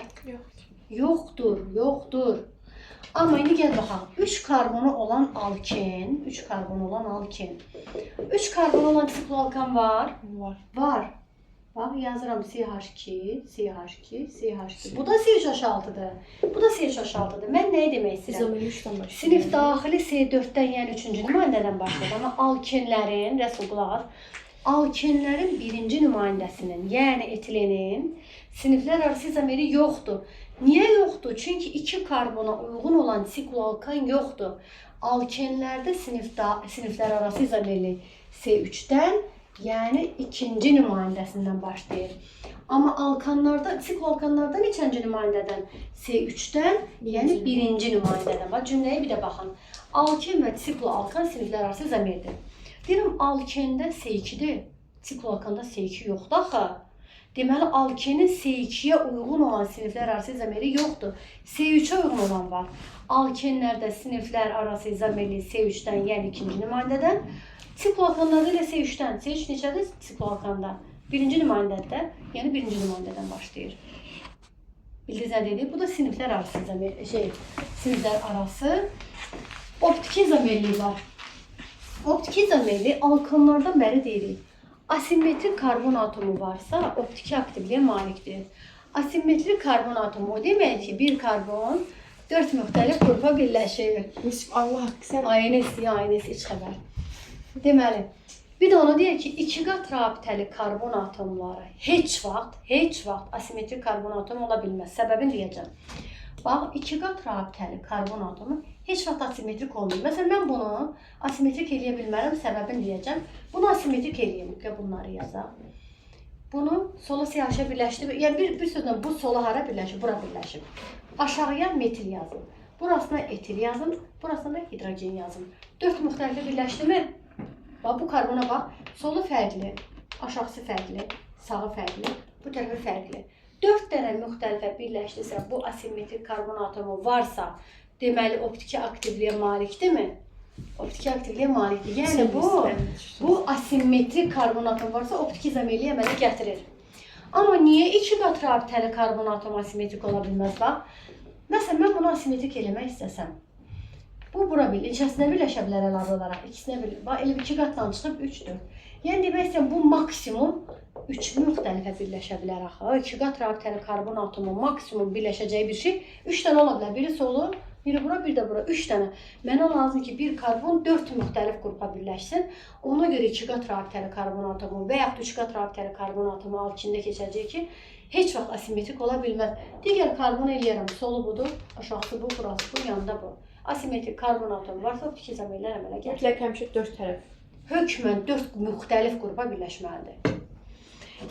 Yoxdur. Amma indi gəl baxaq. 3 karbonu olan alken, 3 karbonu olan sikloalkan var? Var. Bax, yazıram CH2. Bu da CH6-dır. Mən nəyi demək istəyirəm? Sinif daxili C4-dən, yəni 3-cü nümayəndədən başladı. Amma alkenlərin, rəsul qulaq, alkenlərin birinci nümayəndəsinin, yəni etilenin siniflər arası izameri yoxdur. Niyə yoxdur? Çünki 2 karbona uyğun olan sikloalkan yoxdur. Alkenlərdə siniflər arası izameri C3-dən, yəni ikinci nümayəndəsindən başlayır. Amma alkanlarda, sikloalkanlarda neçənci nümayəndədən? C3-dən, yəni birinci nümayəndədən. Bax, cümləyə bir də baxın. Alken və sikloalkan siniflər arası izameridir. Deyirəm, alkende C2-dir. Sikloalkanda C2 yoxdur axı. Deməli, alkenin C2-yə uyğun olan siniflər arası izameri yoxdur. C3-ə uyğun olan var. Alkenlərdə siniflər arası izameri C3-dən, yəni ikinci nümayəndədən. Sikloalkanlarda ilə C3-dən. C3 neçədir sikloalkanda? Birinci nümayəndədə, yəni birinci nümayəndədən başlayır. Bildiniz nə dedik? Bu da siniflər arası siniflər arası optiki izomerliyi var. Optiki izomerliyi alkanlardan bəri deyirik. Asimetrik karbon atomu varsa optiki aktivliyə malikdir. Asimetrik karbon atomu o demək ki, bir karbon 4 müxtəlif qrupa birləşir. Allah haqqı sən. Aynəs iç xəbər. Deməli, bir də ona deyək ki, 2 qat rabitəli karbon atomları heç vaxt asimetrik karbon atomu ola bilməz. Səbəbini deyəcəm. Bax, 2 qat rabitəli karbon atomu heç vaxt asimetrik olmuyor. Məsələn, mən bunu asimetrik eləyə bilmərəm, səbəbini deyəcəm. Bunu asimetrik eləyəm, bunları yazaq. Bunu sola CH-ə birləşdirib, yəni bir sözlə bu sola hara birləşib, bura birləşib. Aşağıya metil yazın, burasına etil yazın, burasına da hidrogen yazın. 4 müxtəlifi birləşdi mi? Bax, bu karbona bax, solu fərqli, aşağısı fərqli, sağı fərqli, bu tərəfi fərqli. 4 dənə müxtəlifə birləşdirsə, bu asimetrik karbon atomu varsa, deməli, optiki aktivliyə malikdirmi? Optiki aktivliyə malikdir. Yəni, bu asimetrik karbon atomu varsa, optiki izomerliyi əmələ gətirir. Amma niyə 2 qat rabitəli karbon atomu asimetrik ola bilməz? Bax, məsələn, mən bunu asimetrik eləmək istəsəm. Bu, bura içərisinə birləşə bilər əlavə olaraq. İkisinə birləşə. Bax, elə 2 qatdan çıxıb 3-dür. Yəni, demək istəyəm, bu maksimum 3 müxtəlifə birləşə bilər axı. 2 qat rabitəli karbon atomu maksimum birləşəcəyi bir şey 3 dənə ola bilər. Biri solu, biri bura, bir də bura. 3 dənə. Mənə lazım ki, bir karbon 4 müxtəlif qrupa birləşsin. Ona görə 2 qat rabitəli karbon atomu və yaxud 3 qat rabitəli karbon atomu alkində keçəcək ki, heç vaxt asimetrik ola bilməz. Digər karbon eləyərəm. Solu budur, aşağısı bu, burası bu, yanında bu. Asimetrik karbon atomu varsa, optiki izomerlər əmələ gəlir. Mütləq həmişə 4 tərəf. Hökmən 4 müxtəlif qrupa birləşməlidir.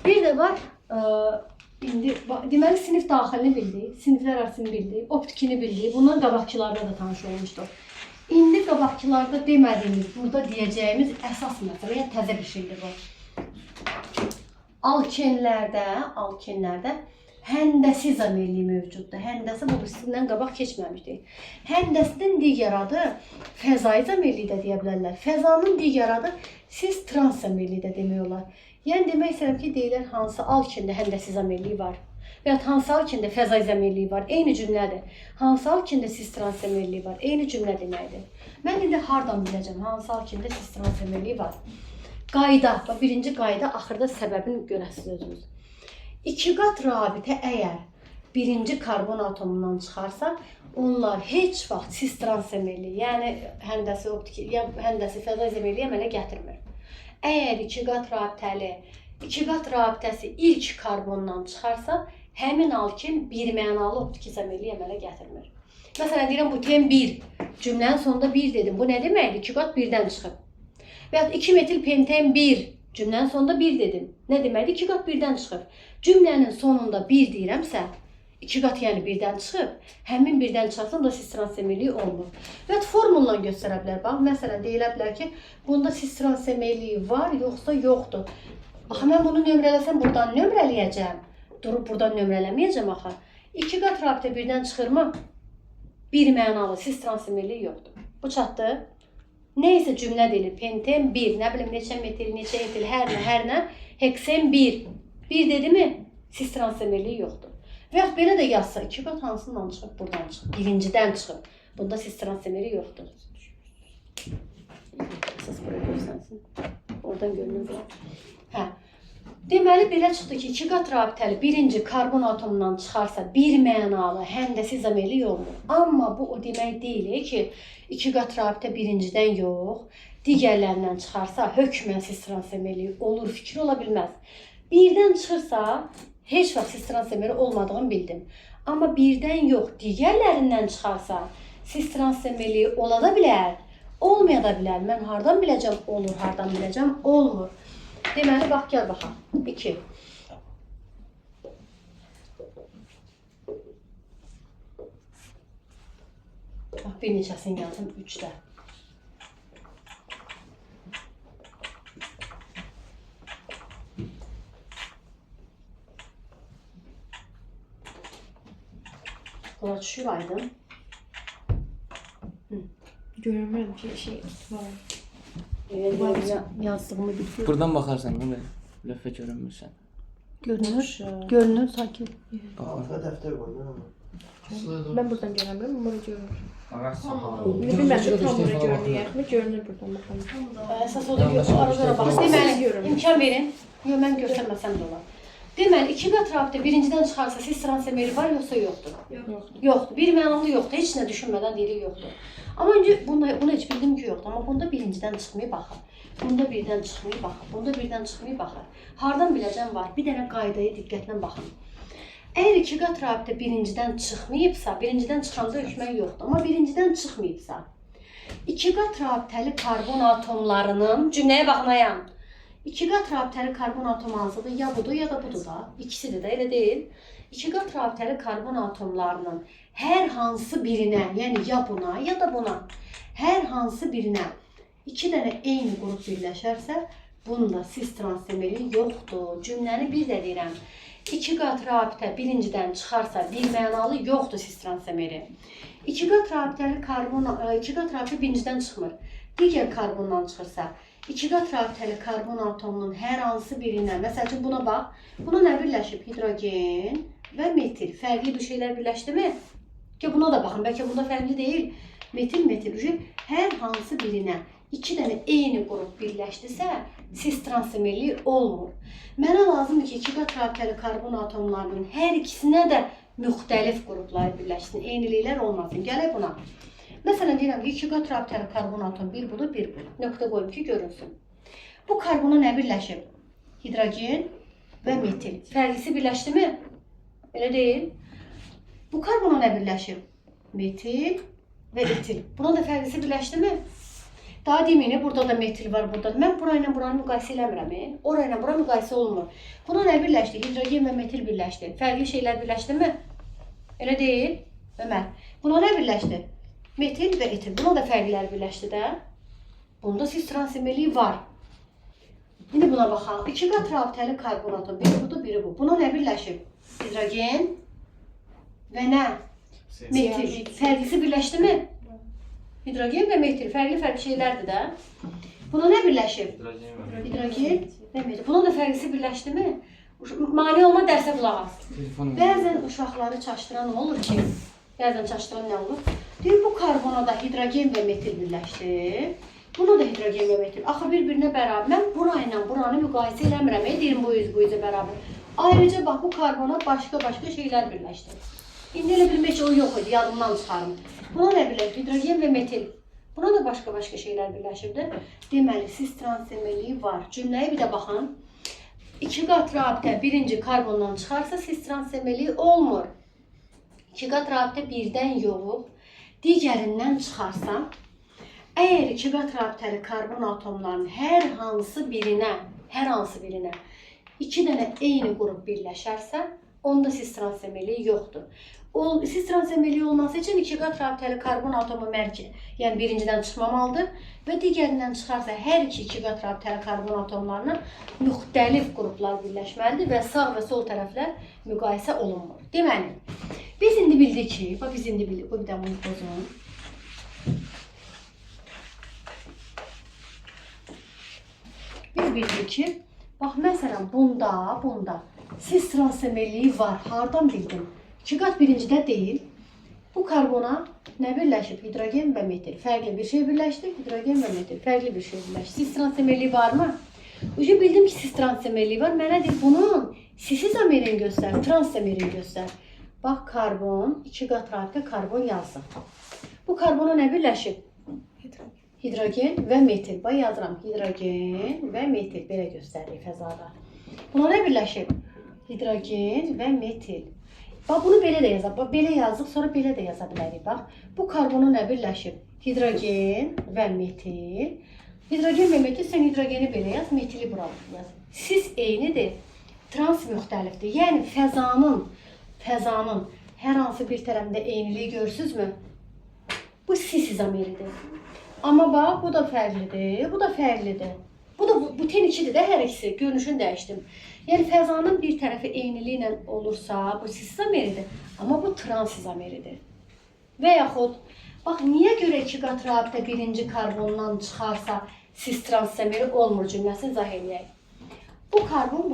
Bir də var, İndi deməli sinif daxilini bildik, siniflər arasını bildik, optikini bildik. Bundan qabaqçılarda da tanış olmuşduq. İndi qabaqçılarda demədiyimiz, burada deyəcəyimiz əsas məsələ, yəni təzə bir şeydir bu. Alkenlərdə həndəsi izomerliyi mövcuddur. Həndəsi bu sizindən qabaq keçməmişdik. Həndəsinin digər adı fəza izomerliyi də deyə bilərlər. Fəzanın digər adı cis transizomerliyi də demək olar. Yəni demək istəyirəm ki, deyirlər hansı alkində həndəsi izomerliyi var və ya hansı alkində fəza izomerliyi var, eyni cümlədir. Hansı alkində cis transizomerliyi var, eyni cümlə deməkdir. Mən indi hardan biləcəm hansı alkində cis transizomerliyi var? Qayda, birinci qayda axırda səbəbini görəsiniz özünüz. 2 qat rabitə əgər birinci karbon atomundan çıxarsa, onlar heç vaxt cis transizomerliyi, yəni həndəsi optik, ya həndəsi fəza izomerliyi əmələ gətirmir. Əgər 2 qat rabitəsi ilk karbondan çıxarsa, həmin alken birmənalı optik izomerliyi əmələ gətirmir. Məsələn, deyirəm, bu ten 1, cümlənin sonunda 1 dedim. Bu nə deməkdir? 2 qat 1-dən çıxıb. Və ya 2 metil penten 1, cümlənin sonunda 1 dedim. Nə deməkdir? 2 qat 1-dən çıxıb. Cümlənin sonunda 1 deyirəmsə, 2 qat yəni 1-dən çıxıb, həmin 1-dən çıxarsa, onda cis transizomerliyi olmur. Və ya formulla göstərə bilər. Bax, məsələn, deyilə bilər ki, bunda cis transizomerliyi var, yoxsa yoxdur. Axı, mən bunu nömrələsəm, buradan nömrələyəcəm. Durub buradan nömrələməyəcəm axı. 2 qat rabitə 1-dən çıxırmı? Bir mənalı cis transizomerliyi yoxdur. Bu çatdı. Neysə cümlə deyilir. Penten 1, nə bilim, neçə metil, neçə etil, hər nə. Heksen 1. 1 dedi mi? Cis transizomerliyi yoxdur. Və ya belə də yazsa, 2 qat hansından çıxıb? Buradan çıxıb. Birincidən çıxıb. Bunda cis transizomerliyi yoxdur. Əsas buraya görsənsin. Oradan görünür. Hə. Deməli, belə çıxdı ki, 2 qat rabitəli birinci karbon atomundan çıxarsa bir mənalı həndəsi izomerliyi olmur. Amma bu o demək deyil ki, 2 qat rabitə birincidən yox, digərlərindən çıxarsa hökmən cis transizomerliyi olur, fikri ola bilməz. Birdən çıxırsa, heç vaxt cis transizomerliyi olmadığını bildim. Amma birdən yox, digərlərindən çıxarsa, cis transizomerliyi ola da bilər, olmaya da bilər. Mən hardan biləcəm olur, hardan biləcəm olmur. Deməli, bax, gəl baxaq. 2. Bax, bir neçəsini yazdım 3-də. Buna düşür aydın. Görmürəm ki, şey var. Yazdığımı biliyorum. Buradan baxarsan, lövhə görünmürsən. Görünür sanki. Altına dəftər qoy, nə olur? Ben buradan göremiyorum, ama bunu görürüm. Ağaç Bilmem ki, tam bunu görünüyor. Görünür buradan bakalım. Əsas o da ara-ara bax. Deməli, imkan verin. Yox, mən göstərməsəm də olar. Deməli, 2 qat rabitə birincidən çıxarsa cis transizomerliyi var, yoxsa yoxdur? Yoxdur. Bir mənalı yoxdur. Heç nə düşünmədən deyirik yoxdur. Amma öncə bunu heç bildim ki, yoxdur. Amma bunda birincidən çıxmayı baxır. Bunda birdən çıxmayı baxır. Bunda birdən çıxmayı baxır. Hardan biləcəm var? Bir dənə qaydaya diqqətlə baxın. Əgər 2 qat rabitə birincidən çıxmayıbsa, birincidən çıxanda hökmən yoxdur. Amma birincidən çıxmayıbsa, 2 qat rabitəli karbon atomlarının, cümləyə baxmayam. 2 qat rabitəli karbon atomu hansıdır? Ya budur, ya da budur da. İkisidir də, elə deyil. 2 qat rabitəli karbon atomlarının hər hansı birinə, yəni ya buna, ya da buna, hər hansı birinə 2 dənə eyni qrup birləşərsə, bunda cis transizomerliyi yoxdur. Cümləni bir də deyirəm. 2 qat rabitə birincidən çıxarsa, bir mənalı yoxdur cis transizomerliyi. 2 qat rabitəli karbon, 2 qat rabitə birincidən çıxmır. Digər karbondan çıxırsa, 2 qat rabitəli karbon atomunun hər hansı birinə, məsəl üçün buna bax, buna nə birləşib? Hidrogen və metil. Fərqli bir şeylər birləşdi mi? Ki buna da baxın, bəlkə bunda fərqli deyil. Metil, hər hansı birinə 2 dənə eyni qrup birləşdirsə, cis transizomerliyi olmur. Mənə lazımdır ki, 2 qat rabitəli karbon atomlarının hər ikisinə də müxtəlif qrupları birləşsin, eyniliklər olmasın. Gələk buna. Məsələn, deyirəm ki, 2 qat rabitəli karbon atom bir budur, bir budur. Nöqtə qoyum ki, görünsün. Bu karbona nə birləşib? Hidrogen və metil. Fərqlisi birləşdi mi? Elə deyil. Bu karbona nə birləşib? Metil və etil. Buna da fərqlisi birləşdi mi? Daha deməyin, burada da metil var, burada da. Mən burayla buranı müqayisə eləmirəm. Orayla bura müqayisə olunmur. Buna nə birləşdi? Hidrogen və metil birləşdi. Fərqli şeylər birləşdimi? Elə deyil, Ömər. Buna nə birləşdi? Metil və etil. Buna da fərqlər birləşdi də. Bunda cis transemerliyi var. İndi buna baxaq. 2 qat rabitəli karbon atomu. Biri budur, biri bu. Buna nə birləşib? Hidrogen və nə? Metil. Fərqlisi birləşdimi? Hidrogen və metil fərqli şeylərdir də. Buna nə birləşib? Hidrogen və metil. Buna da fərqlisi birləşdimi? Mane olma, dərsə qulaq as. Bəzən uşaqları çaşdıran nə olur ki? Bəzən çaşdıran nə olur? Deyir, bu karbona da hidrogen və metil birləşdi. Buna da hidrogen və metil. Axı bir-birinə bərabər. Mən burayla buranı müqayisə eləmirəm. Deyirəm, bu üzə bərabər. Ayrıca bax, bu karbona başqa şeylər birləşdi. İndi elə bilmək ki, o yox idi, yadımdan çıxarım. Buna nə birləşib? Hidrogen və metil. Buna da başqa şeylər birləşibdir. Deməli, cis transemerliyi var. Cümləyə bir də baxın. 2 qat rabitə birinci karbondan çıxarsa, cis transemerliyi olmur. 2 qat rabitə birdən yox, digərindən çıxarsa, əgər 2 qat rabitəli karbon atomlarının hər hansı birinə 2 dənə eyni qrup birləşərsə, onda cis transemerliyi yoxdur. Cis transemerliyi olması üçün 2 qat rabitəli karbon atomu yəni birincidən çıxmamalıdır və digərindən çıxarsa hər 2 qat rabitəli karbon atomlarına müxtəlif qruplar birləşməlidir və sağ və sol tərəflər müqayisə olunmur. Deməli, biz indi bildik ki, bu bir də bunu pozun. Biz bildik ki, bax məsələn bunda cis transemerliyi var. Hardan bildim? 2 qat birincidə deyil. Bu karbona nə birləşib? Hidrogen və metil. Fərqli bir şey birləşdi. Hidrogen və metil. Fərqli bir şey birləşdi. Cis transemerliyi varmı? Ucu bildim ki, cis transemerliyi var. Mənə deyir, bunun cis-izomerini göstər, transemerini göstər. Bax, karbon, 2 qat rabitə karbon yazdım. Bu karbona nə birləşib? Hidrogen və metil. Bax, yazıram. Hidrogen və metil. Belə göstərir fəzada. Buna nə birləşib? Hidrogen və metil. Bax, bunu belə də yazaq. Bax, belə yazdıq, sonra belə də yaza bilərik. Bax, bu karbona nə birləşib? Hidrogen və metil. Hidrogen və metil, sən hidrogeni belə yaz, metili bura yaz. Cis eynidir, trans müxtəlifdir. Yəni, fəzanın hər hansı bir tərəfində eyniliyi görürsünüzmü? Bu cis izomeridir. Amma bax, bu da fərqlidir, bu da fərqlidir. Bu ten2-dir də hər ikisi, görünüşünü dəyişdim. Yəni, fəzanın bir tərəfi eyniliyi ilə olursa, bu cis izomeridir, amma bu trans izomeridir. Və yaxud, bax, niyə görə 2 qat rabitə birinci karbondan çıxarsa, cis transizomeri olmur cümləsini izah eləyək. Bu karbon,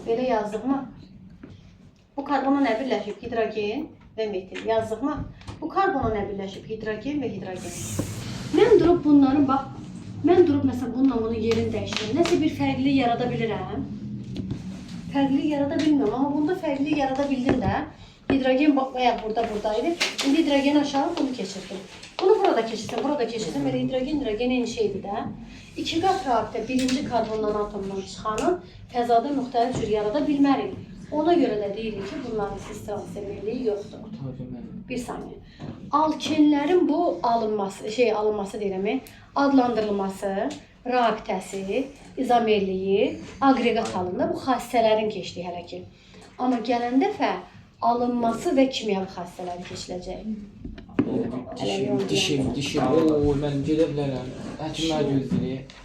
belə yazdıq mı? Bu karbona nə birləşib? Hidrogen və metil. Yazdıq mı? Bu karbona nə birləşib? Hidrogen və hidrogen. Mən durub bunların, bax, məsələn, bununla bunun yerini dəyişdirəm. Nəsə bir fərqli yarada bilirəm. Fərqli yarada bilmirəm, amma bunda fərqli yarada bildim də. Hidrogen buradaydı. İndi hidrogen aşağı bunu keçirdim. Bunu burada keçirdim. Elə hidrogen eyni şeydir də. 2 qat rabitə birinci karbondan atomdan çıxanın fəzada müxtəlif cür yarada bilmərik. Ona görə də deyirik ki, bunların cis transemerliyi yoxdur. Bir saniyə. Alkenlərin bu alınması deyirəm, adlandırılması, rabitəsi, izomerliyi, aqreqat halında bu xassələrin keçdiyi hələ ki. Amma gələn dəfə alınması və kimyəvi xassələri keçiləcək. Dişim, ooo, mən gedə bilərəm. Həkimlər gözləyir.